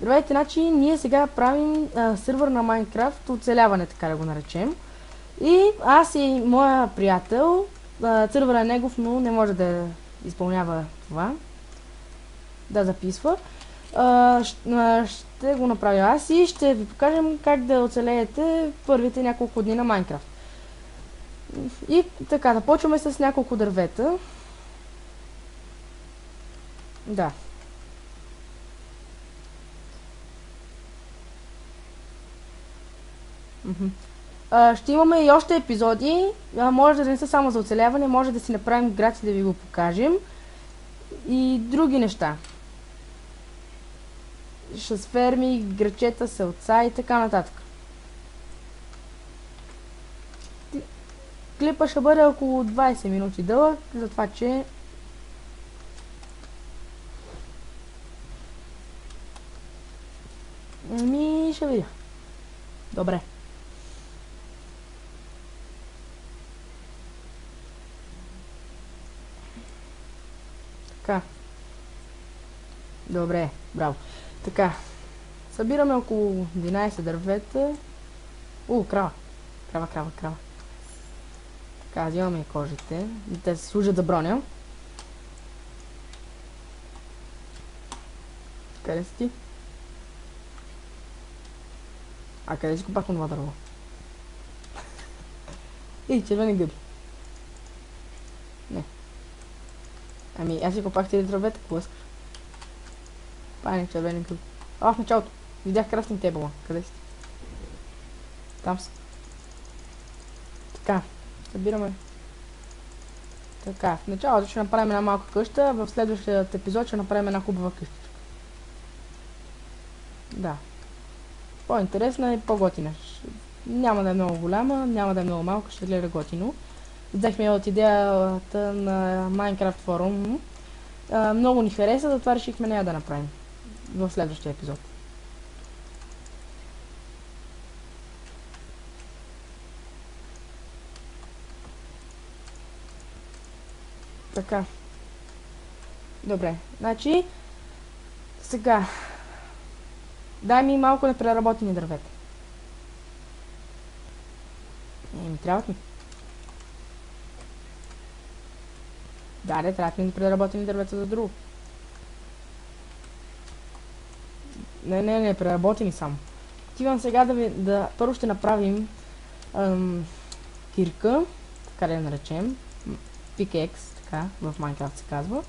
Здравейте, значи ние сега правим сървър на Майнкрафт, оцеляване, така да го наречем. И аз и моя приятел, сървър е негов, но не може да изпълнява това, да записва. Ще го направя аз и ще ви покажем как да оцелеете първите няколко дни на Майнкрафт. И така, започваме с няколко дървета. Да. Ще имаме и още епизоди. Може да не са само за оцеляване, може да си направим град и да ви го покажем. И други неща. С ферми, грачета, селца и така нататък. Клипа ще бъде около 20 минути дълъг, затова че ще видя. Добре. Така. Добре, браво. Така. Събираме около 11 дървета. Крава. Крава. Така, взимаме кожите. Те се служат за броня. Къде си ти? Къде си копахме това дърво? Червени гъби. Не. Аз си копах тези дървета, какво искаш? Пане, червени гъби. В началото. Видях красни тебала. Къде си? Там са. Така. Събираме. Така. В началото ще направим една малка къща. В следващия епизод ще направим една хубава къщичка. Да. По-интересна и по-готина. Няма да е много голяма, няма да е много малка, ще гледа готино. Взехме от идеята на Minecraft форум. Много ни хареса, затова решихме нея да направим в следващия епизод. Така. Добре, значи сега дай ми малко непреработени дървета. Ми трябват ми. Да, трябват ми непреработени дървета за друго. Не, преработени само. Отивам сега първо ще направим кирка, така да я наречем. Pickaxe, така, в Minecraft се казва.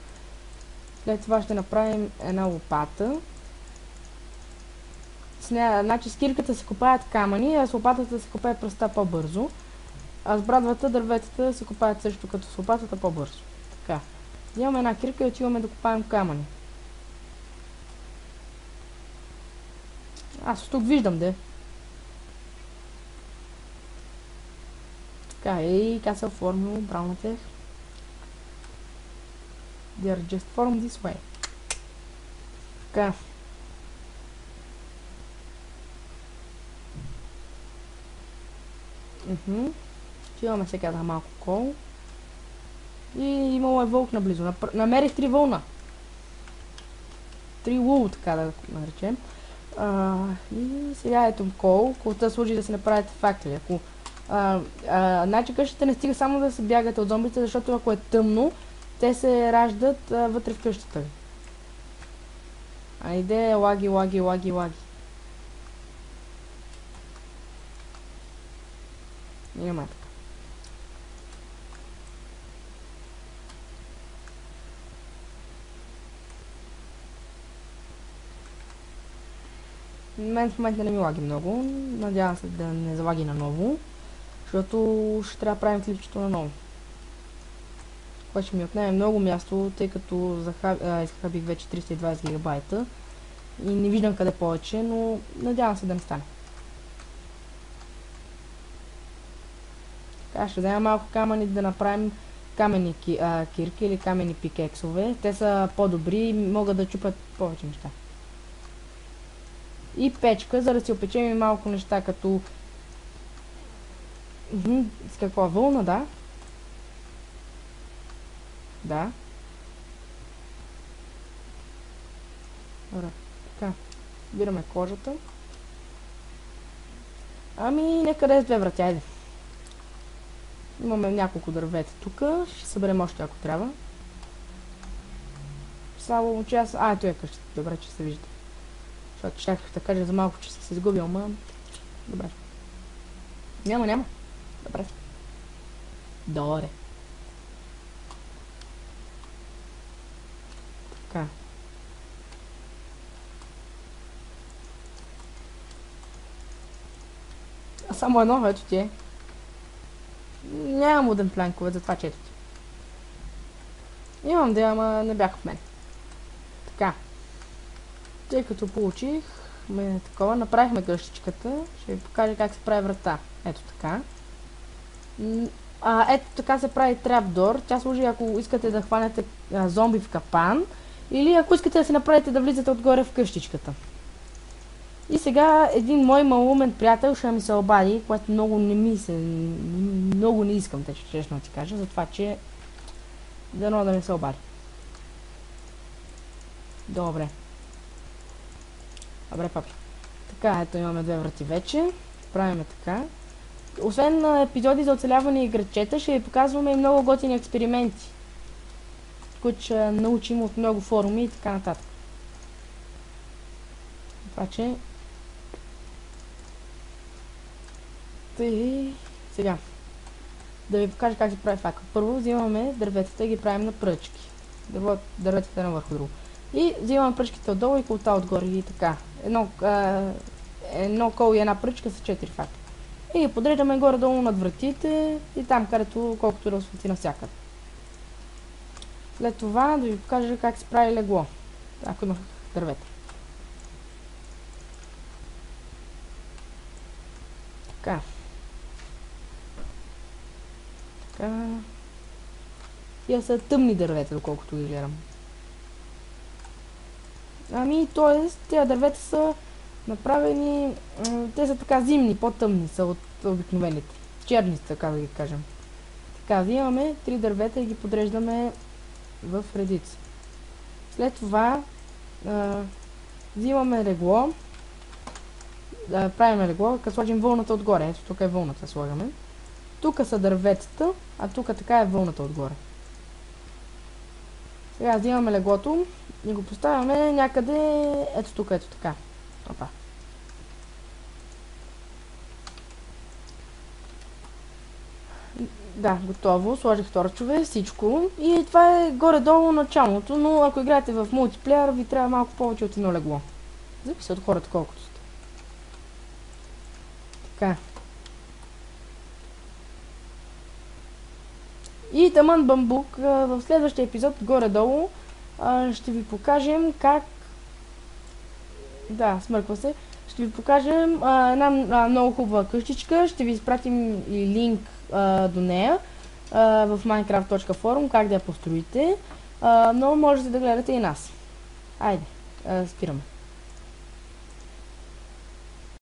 След това ще направим една лопата. Значи с кирката се копаят камъни, а с лопатата се копае пръста по-бързо. А с брадвата дърветата се копаят също като с лопатата по-бързо. Така. Имаме една кирка и отиваме да копаем камъни. Аз тук виждам, де. Така, Castle Formula, Brown Tech. They are just formed this way. Така. Имаме сега да малко кол. И имало е вълк наблизо. Намерих 3 вълна. 3 вул, така да наречем. И сега ето кол. Колта служи да се направите факли. Значи къщата не стига само да се бягате от зомбите, защото ако е тъмно, те се раждат вътре в къщата ви. Айде, лаги. Няма така. Мен в момента не ми лаги много. Надявам се да не залаги наново, защото ще трябва да правим клипчето наново. Това ще ми отнеме много място, тъй като изхабих вече 320 гигабайта и не виждам къде повече, но надявам се да не стане. Така, ще взема малко камъни да направим каменни кирки или каменни пикексове. Те са по-добри и могат да чупят повече неща. И печка, за да си опечем и малко неща, като с каква вълна, да? Да. Добре, така. Събираме кожата. Ами, нека да е с 2 врати, айде. Имаме няколко дървета тук. Ще съберем още ако трябва. Само че аз... ето е къщата. Добре, че се вижда. Защото щях да кажа за малко, че съм се изгубил, ама... Добре. Няма. Добре. Добре. Така. А само едно, ето ти е. Нямам уден планкове, затова че ето ти. Имам да, ама не бях в мен. Така. Тъй като получих такова, направихме къщичката. Ще ви покажа как се прави врата. Ето така. Ето така се прави трапдор. Тя служи ако искате да хванете зомби в капан. Или ако искате да се направите да влизате отгоре в къщичката. И сега един мой малумен приятел ще ми се обади, което много не искам, честно да ти кажа, затова че дано да ми се обади. Добре, папи. Така, ето имаме 2 врати вече. Правиме така. Освен на епизоди за оцеляване и играчета, ще ви показваме и много готини експерименти, които ще научим от много форуми и така нататък. Това че... И сега да ви покажа как се прави факел. Първо взимаме дърветата и ги правим на пръчки. Дърветата на върху друго. И взимаме пръчките отдолу и колта отгоре и така. Едно коло и една пръчка са 4 факела. И ги подреждаме горе-долу над вратите и там, където колкото да освети навсякъде. След това да ви покажа как се прави легло. Ако на дървета. Така. Тия са тъмни дървета, доколкото ги гледам. Ами, т.е. тези дървета са направени... те са така зимни, по-тъмни са от обикновените. Черни са, така да ги кажем. Така, взимаме 3 дървета и ги подреждаме в редица. След това взимаме легло. Правим легло, като сложим вълната отгоре. Ето тук е вълната, слагаме. Тук са дърветата, а тук така е вълната отгоре. Сега взимаме леглото и го поставяме някъде ето тук, ето така. Опа. Да, готово. Сложих торчове, всичко. И това е горе-долу началото, но ако играете в мултиплеер, ви трябва малко повече от едно легло. Зависи от хората колкото сте. Така. И тъмън бамбук, в следващия епизод горе-долу ще ви покажем как... Да, смърква се. Ще ви покажем една много хубава къщичка. Ще ви изпратим и линк до нея в minecraft.forum, как да я построите. Но можете да гледате и нас. Айде, спираме.